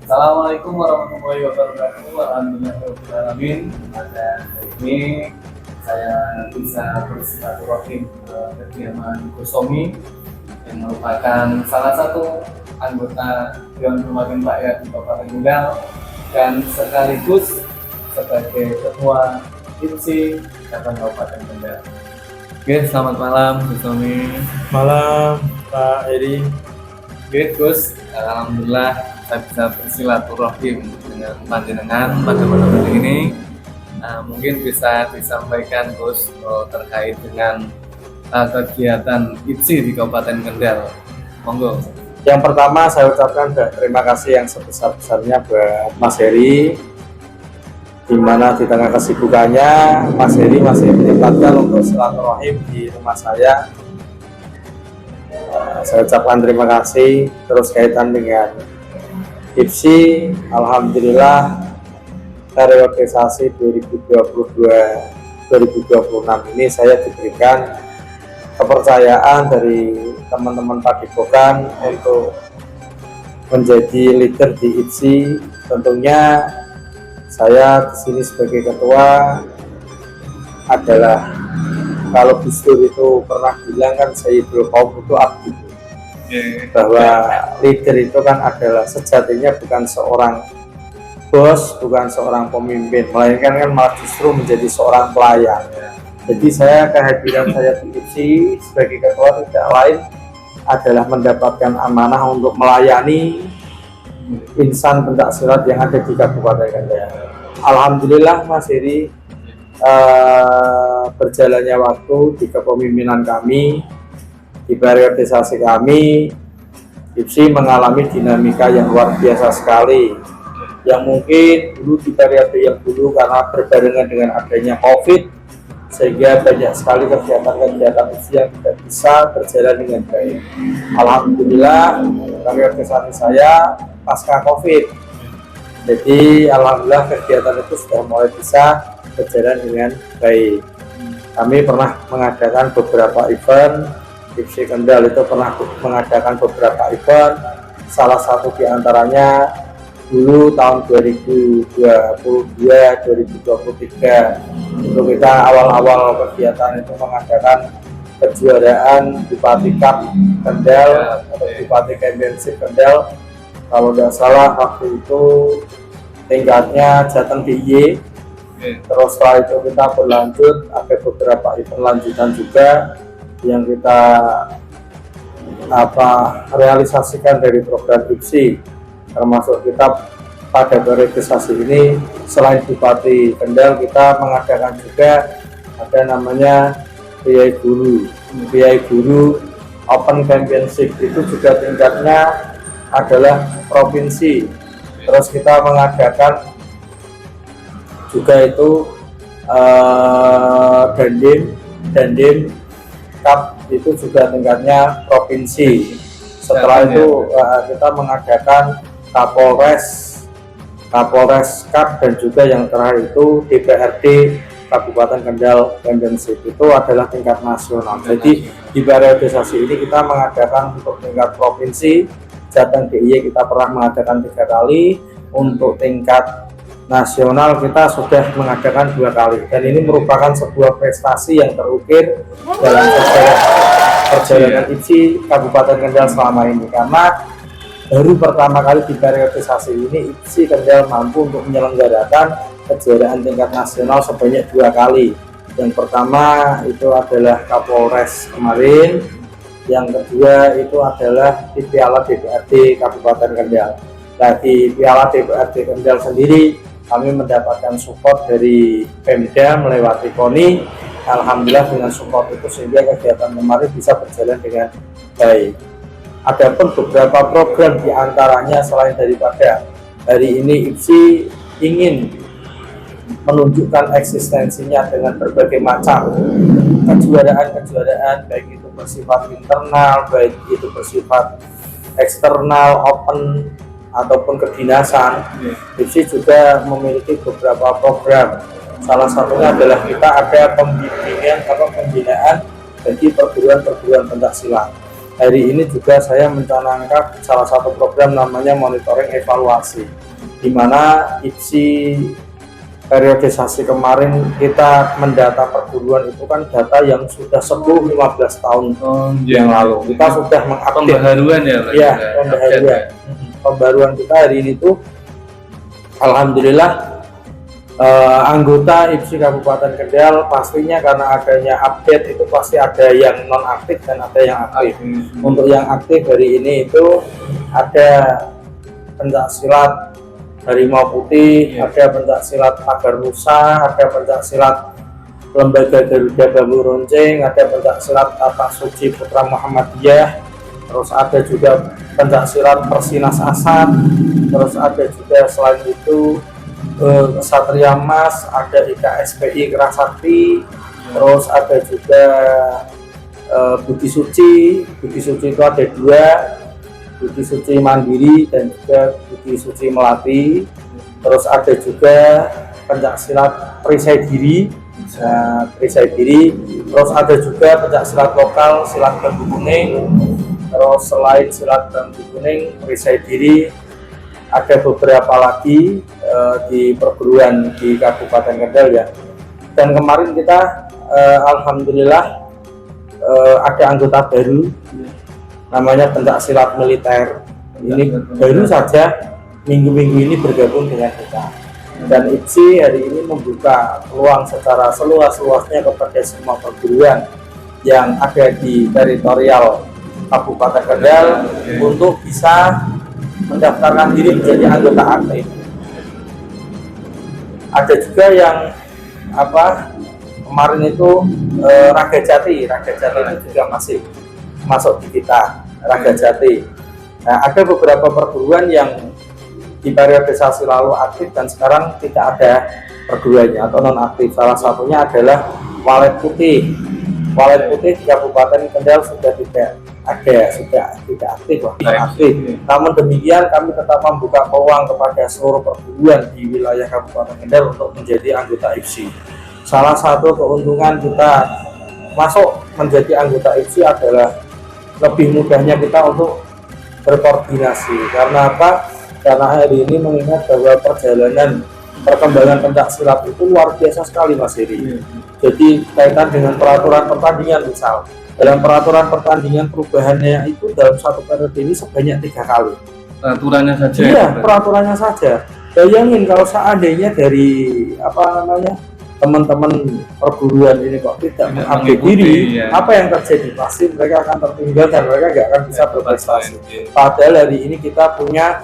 Assalamualaikum warahmatullahi wabarakatuh. Alhamdulillahirobbilalamin. Pada hari ini saya bisa bersilaturahim ke kediaman Gus Somi yang merupakan salah satu anggota Dewan Perwakilan Rakyat di Kabupaten Kendal dan sekaligus sebagai Ketua IPSI Cabang Kabupaten Kendal. Oke, selamat malam Gus Somi. Malam Pak Eri. Oke Gus, alhamdulillah saya bisa bersilaturahim dengan panjenengan pada malam hari ini. Mungkin bisa disampaikan Gus terkait dengan kegiatan IPSI di Kabupaten Kendal. Monggo. Yang pertama saya ucapkan terima kasih yang sebesar-besarnya buat Mas Heri, di mana di tengah kesibukannya Mas Heri masih menyempatkan untuk silaturahim di rumah saya. Saya ucapkan terima kasih. Terus kaitan dengan IPSI, alhamdulillah periodisasi 2022-2026 ini saya diberikan kepercayaan dari teman-teman Padepokan untuk menjadi leader di IPSI. Tentunya saya di sini sebagai ketua adalah, kalau Gus Dur itu pernah bilang kan, Sayyidul Qaum itu abdi, bahwa leader itu kan adalah sejatinya bukan seorang bos, bukan seorang pemimpin, melainkan kan malah justru menjadi seorang pelayan. Jadi kehadiran saya di IPSI sebagai ketua tidak lain adalah mendapatkan amanah untuk melayani insan pencaksilat yang ada di Kabupaten Kendal. Alhamdulillah Mas Heri, berjalannya waktu di kepemimpinan kami, di periodisasi kami, IPSI mengalami dinamika yang luar biasa sekali, yang mungkin dulu di periode yang dulu karena berbarengan dengan adanya COVID, sehingga banyak sekali kegiatan-kegiatan IPSI yang tidak bisa berjalan dengan baik. Alhamdulillah periodisasi saya pasca COVID, jadi alhamdulillah kegiatan itu sudah mulai bisa berjalan dengan baik. Kami pernah mengadakan beberapa event, IPSI Kendal itu pernah mengadakan beberapa event, salah satu diantaranya dulu tahun 2022-2023 itu kita awal-awal kegiatan itu mengadakan kejuaraan Bupati Cup Kendal atau Bupati Championship Kendal. Kalau tidak salah waktu itu tingkatnya Jateng DIY. Terus setelah itu kita berlanjut, ada beberapa event lanjutan juga yang kita realisasikan dari program IPSI, termasuk kita pada periodisasi ini selain Bupati Kendal kita mengadakan juga ada namanya Priai Guru Open Championship, itu juga tingkatnya adalah provinsi. Terus kita mengadakan juga itu Dandim Cup, itu juga tingkatnya provinsi. Setelah itu kita mengadakan Kapolres Cup, dan juga yang terakhir itu DPRD Kabupaten Kendal Championship, itu adalah tingkat nasional. Jadi di periodisasi ini kita mengadakan untuk tingkat provinsi, Jateng DIY kita pernah mengadakan 3 kali, untuk tingkat nasional kita sudah mengadakan 2 kali, dan ini merupakan sebuah prestasi yang terukir dalam perjalanan IPSI Kabupaten Kendal selama ini, karena baru pertama kali di periodisasi ini IPSI Kendal mampu untuk menyelenggarakan kejuaraan tingkat nasional sebanyak 2 kali. Yang pertama itu adalah Kapolres kemarin, yang kedua itu adalah di Piala DPRD Kabupaten Kendal. Nah, di Piala DPRD Kendal sendiri kami mendapatkan support dari Pemda melewati KONI. Alhamdulillah dengan support itu sehingga kegiatan kemarin bisa berjalan dengan baik. Adapun beberapa program diantaranya selain daripada hari ini IPSI ingin menunjukkan eksistensinya dengan berbagai macam kejuaraan, baik itu bersifat internal, baik itu bersifat eksternal, open, ataupun kedinasan. IPSI juga memiliki beberapa program. Salah satunya adalah kita ada pembinaan bagi perguruan-perguruan pencaksilat. hari ini juga saya mencanangkan salah satu program namanya monitoring evaluasi, di mana IPSI periodisasi kemarin kita mendata perguruan itu kan data yang sudah 10-15 tahun yang lalu. Kita sudah mengupdate pembaharuan ya, Pak? Iya, pembaharuan. Pembaruan kita hari ini tuh alhamdulillah anggota IPSI Kabupaten Kendal pastinya karena adanya update itu pasti ada yang non aktif dan ada yang aktif. Untuk yang aktif hari ini itu ada pencak silat Harimau Putih, ada pencak silat Pagar Nusa, ada pencak silat Lembaga Garuda Bambu Runcing, ada pencak silat Tapak Suci Putra Muhammadiyah, terus ada juga pencak silat Persinas Asad, terus ada juga selain itu Satria Mas, ada IKSPI Kerasakti, terus ada juga Budi Suci itu ada 2, Budi Suci Mandiri dan juga Budi Suci Melati. Terus ada juga pencak silat Perisai Diri, terus ada juga pencak silat lokal silat Bambu Kuning. Terus selain silat Bambu Kuning, Perisai Diri, ada beberapa lagi di perguruan di Kabupaten Kendal ya. Dan kemarin kita alhamdulillah ada anggota baru namanya pencak silat militer. Ini baru saja minggu-minggu ini bergabung dengan kita. Dan IPSI hari ini membuka peluang secara seluas-luasnya kepada semua perguruan yang ada di teritorial Kabupaten Kendal untuk bisa mendaftarkan diri menjadi anggota aktif. Ada juga yang kemarin itu Raga Jati itu juga masih masuk di kita, Raga Jati. Nah, ada beberapa perguruan yang di periodisasi lalu aktif dan sekarang tidak ada perguruannya atau non aktif. Salah satunya adalah Walet Putih di Kabupaten Kendal sudah tidak aktif. Namun demikian kami tetap membuka peluang kepada seluruh perguruan di wilayah Kabupaten Kendal untuk menjadi anggota IPSI. Salah satu keuntungan kita masuk menjadi anggota IPSI adalah lebih mudahnya kita untuk berkoordinasi. Karena apa? Karena hari ini mengingat bahwa perkembangan pencak silat itu luar biasa sekali Mas Heri. Jadi kaitan dengan peraturan pertandingan, misal dalam peraturan pertandingan perubahannya itu dalam satu periode ini sebanyak 3 kali. Peraturannya saja. Iya, peraturannya saja. Bayangin kalau seandainya dari teman-teman perguruan ini kok tidak mengupdate diri, apa yang terjadi? Pasti mereka akan tertinggal dan mereka nggak akan bisa berprestasi. Padahal hari ini kita punya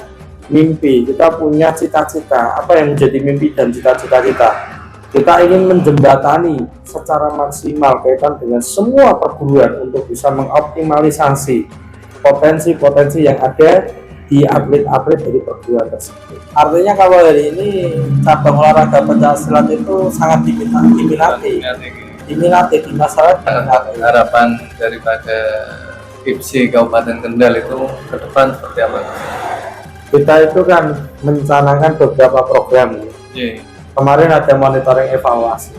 mimpi, kita punya cita-cita. Apa yang menjadi mimpi dan cita-cita kita? Kita ingin menjembatani secara maksimal kaitan dengan semua perguruan untuk bisa mengoptimalisasi potensi-potensi yang ada di atlet-atlet dari perguruan tersebut. Artinya kalau hari ini cabang olahraga pencak silat itu sangat diminati di masyarakat. Harapan daripada IPSI Kabupaten Kendal itu ke depan seperti apa? Kita itu kan mencanangkan beberapa program. Kemarin ada monitoring evaluasi.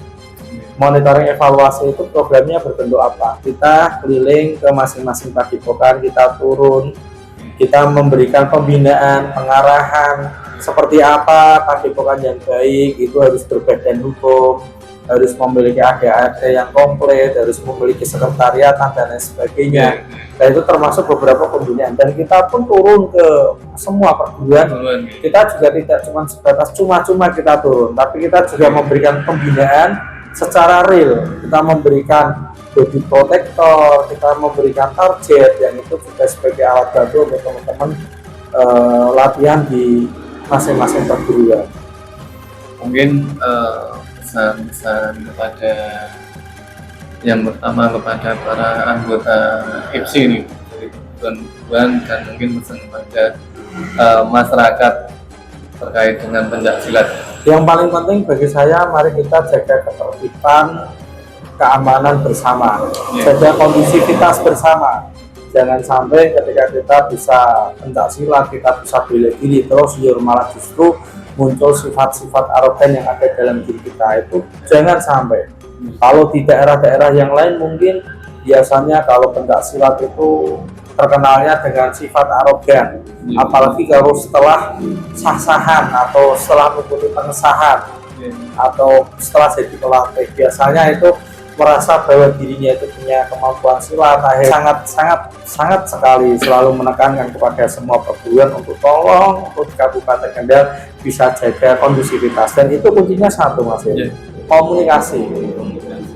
Monitoring evaluasi itu programnya berbentuk apa? Kita keliling ke masing-masing padepokan, kita turun, kita memberikan pembinaan, pengarahan, seperti apa padepokan yang baik, itu harus berbadan hukum, harus memiliki AD yang komplit, harus memiliki sekretariatan dan lain sebagainya. Nah, itu termasuk beberapa pembinaan dan kita pun turun ke semua perguruan. Kita juga tidak cuma sebatas cuma-cuma kita turun, tapi kita juga memberikan pembinaan secara real. Kita memberikan body protector, kita memberikan target yang itu juga sebagai alat bantu untuk teman-teman latihan di masing-masing perguruan. Mungkin pesan-pesan kepada yang pertama kepada para anggota IPSI ini dari perguruan dan mungkin pesan kepada masyarakat terkait dengan pencak silat. Yang paling penting bagi saya, mari kita jaga ketertiban, keamanan bersama, jaga kondusivitas bersama. Jangan sampai ketika kita bisa pencak silat, kita bisa bela diri terus malah justru muncul sifat-sifat arogan yang ada dalam diri kita. Itu jangan sampai. Kalau di daerah-daerah yang lain mungkin biasanya kalau pencak silat itu terkenalnya dengan sifat arogan. Apalagi kalau setelah sah-sahan atau setelah mengikuti pengesahan atau setelah jadi pelatih, biasanya itu merasa bahwa dirinya itu punya kemampuan silat. Sangat sekali selalu menekankan kepada semua perguruan untuk tolong untuk di Kabupaten Kendal bisa jaga kondusivitas, dan itu kuncinya satu Mas, komunikasi.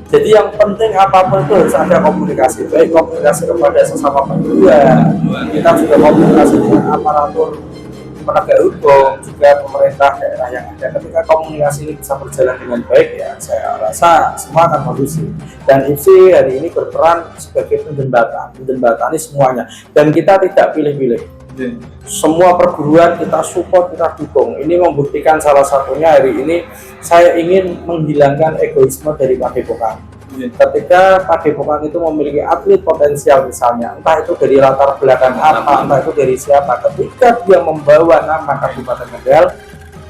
Jadi yang penting apapun itu harus ada komunikasi, baik komunikasi kepada sesama perguruan, kita juga komunikasi dengan aparatur penegak hukum, juga pemerintah daerah yang ada. Ketika komunikasi ini bisa berjalan dengan baik, ya saya rasa semua akan kondusif. Dan IPSI hari ini berperan sebagai menjembatani semuanya, dan kita tidak pilih-pilih. Semua perguruan kita support, kita dukung. Ini membuktikan salah satunya hari ini saya ingin menghilangkan egoisme dari Padepokan. Ketika Padepokan itu memiliki atlet potensial misalnya, entah itu dari latar belakang apa, entah itu dari siapa, ketika dia membawa nama Kabupaten Kendal,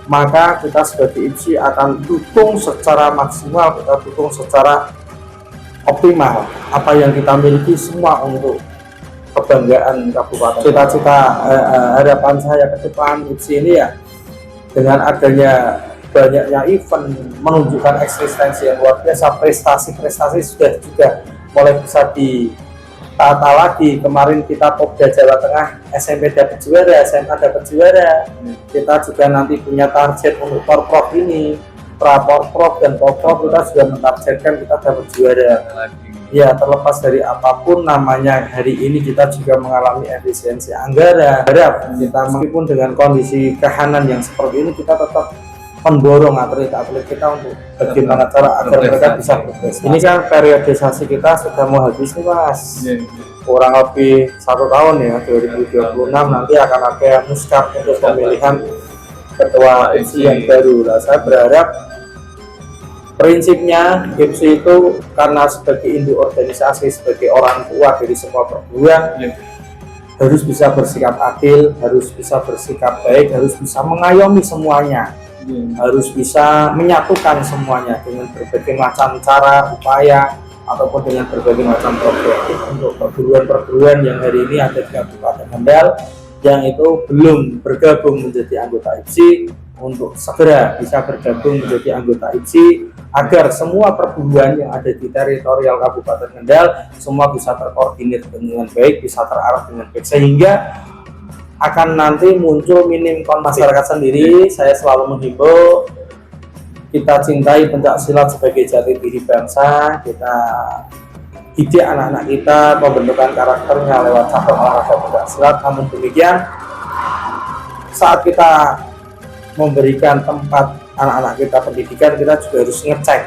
maka kita sebagai IPSI akan dukung secara maksimal, kita dukung secara optimal apa yang kita miliki semua untuk kebanggaan kabupaten. Cita-cita harapan saya ke depan IPSI ini ya, dengan adanya banyaknya event menunjukkan eksistensi yang luar biasa, prestasi sudah juga mulai bisa ditata lagi. Kemarin kita Popda Jawa Tengah, SMP dapat juara, SMA dapat juara. Kita juga nanti punya target untuk Porprov ini, Praporprov dan Porprov, kita juga mentargetkan kita dapat juara. Ya, terlepas dari apapun namanya, hari ini kita juga mengalami efisiensi anggaran. Harap kita, meskipun dengan kondisi kahanan yang seperti ini, kita tetap mendorong atlet-atlet kita untuk bagaimana cara agar mereka bisa berprestasi. Ini kan periodisasi kita sudah mau habis nih Mas, kurang lebih 1 tahun ya, 2026 nanti akan ada muskap untuk pemilihan ketua IPSI yang baru. Nah, saya berharap prinsipnya IPSI itu karena sebagai induk organisasi, sebagai orang tua dari semua perguruan, harus bisa bersikap adil, harus bisa bersikap baik, harus bisa mengayomi semuanya, harus bisa menyatukan semuanya dengan berbagai macam cara, upaya, ataupun dengan berbagai macam program untuk perguruan-perguruan yang hari ini ada di Kabupaten Kendal yang itu belum bergabung menjadi anggota IPSI, untuk segera bisa bergabung menjadi anggota IPSI agar semua perguruan yang ada di teritorial Kabupaten Kendal semua bisa terkoordinir dengan baik, bisa terarah dengan baik, sehingga akan nanti muncul minim masyarakat sendiri. Saya selalu menghimbau kita cintai pencak silat sebagai jati diri bangsa, kita didik anak-anak kita pembentukan karakternya lewat cabang olahraga pencak silat. Namun demikian, saat kita memberikan tempat anak-anak kita pendidikan, kita juga harus ngecek,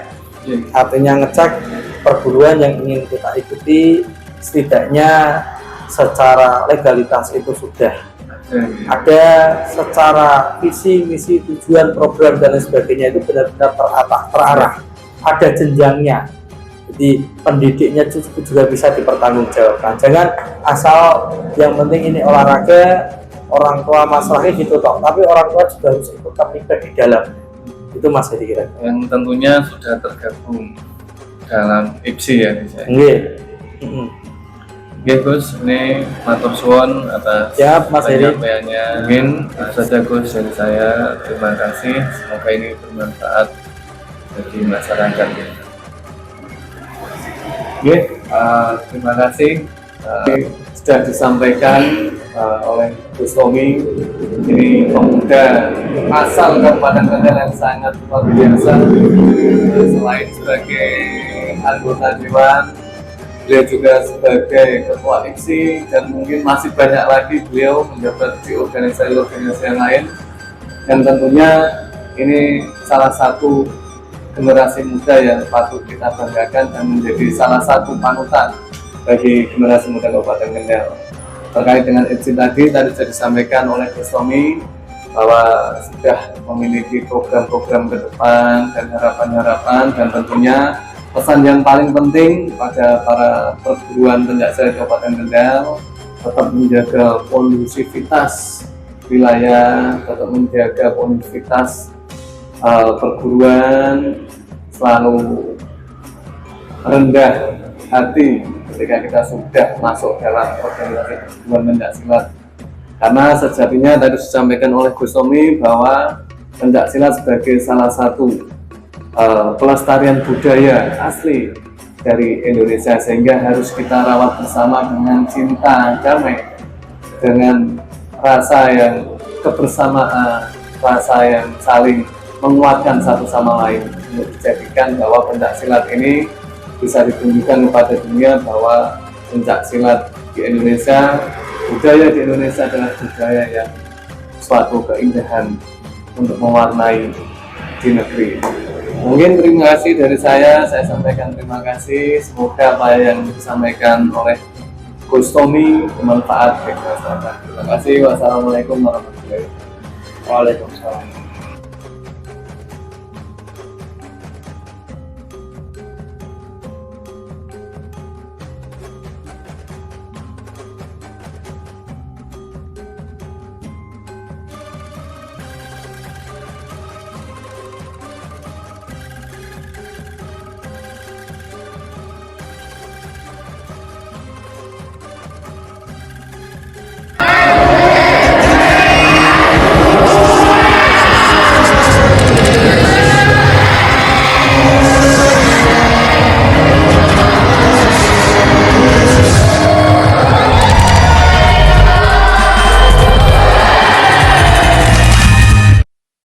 artinya ngecek perguruan yang ingin kita ikuti setidaknya secara legalitas itu sudah ada, secara visi, misi, tujuan, program dan lain sebagainya itu benar-benar terarah, ada jenjangnya. Jadi pendidiknya juga bisa dipertanggungjawabkan. Jangan asal yang penting ini olahraga, orang tua masalahnya gitu toh, tapi orang tua juga harus ikut terlibat di dalam. Itu Mas Hedi kira. Yang tentunya sudah tergabung dalam IPSI ya. Oke Gus, ini matur suwun atas penyampaiannya. Mungkin saja Gus dari saya, terima kasih. Semoga ini bermanfaat bagi masyarakat. Oke, terima kasih. Sudah disampaikan oleh Gus Tommy, ini pemuda asal Kabupaten Kendal yang sangat luar biasa. Selain sebagai anggota dewan, beliau juga sebagai ketua IPSI, dan mungkin masih banyak lagi beliau menjabat di organisasi-organisasi yang lain. Dan tentunya ini salah satu generasi muda yang patut kita banggakan dan menjadi salah satu panutan bagi generasi muda Kabupaten Kendal. Terkait dengan IPSI tadi sudah disampaikan oleh Gus Tommy bahwa sudah memiliki program-program ke depan dan harapan-harapan, dan tentunya pesan yang paling penting pada para perguruan pencaksilat Kabupaten Kendal, tetap menjaga kondusivitas wilayah, tetap menjaga kondusivitas perguruan, selalu rendah hati ketika kita sudah masuk dalam organisasi perguruan pencaksilat. Karena sejatinya tadi disampaikan oleh Gus Tommy bahwa pencaksilat sebagai salah satu pelestarian budaya asli dari Indonesia, sehingga harus kita rawat bersama dengan cinta damai, dengan rasa yang kebersamaan, rasa yang saling menguatkan satu sama lain, untuk dijadikan bahwa pencaksilat ini bisa ditunjukkan kepada dunia bahwa pencaksilat di Indonesia, budaya di Indonesia adalah budaya yang suatu keindahan untuk mewarnai di negeri. Mungkin terima kasih dari saya sampaikan terima kasih. Semoga apa yang disampaikan oleh Gus Tommy bermanfaat bagi masyarakat. Terima kasih. Wassalamualaikum warahmatullahi wabarakatuh. Waalaikumsalam.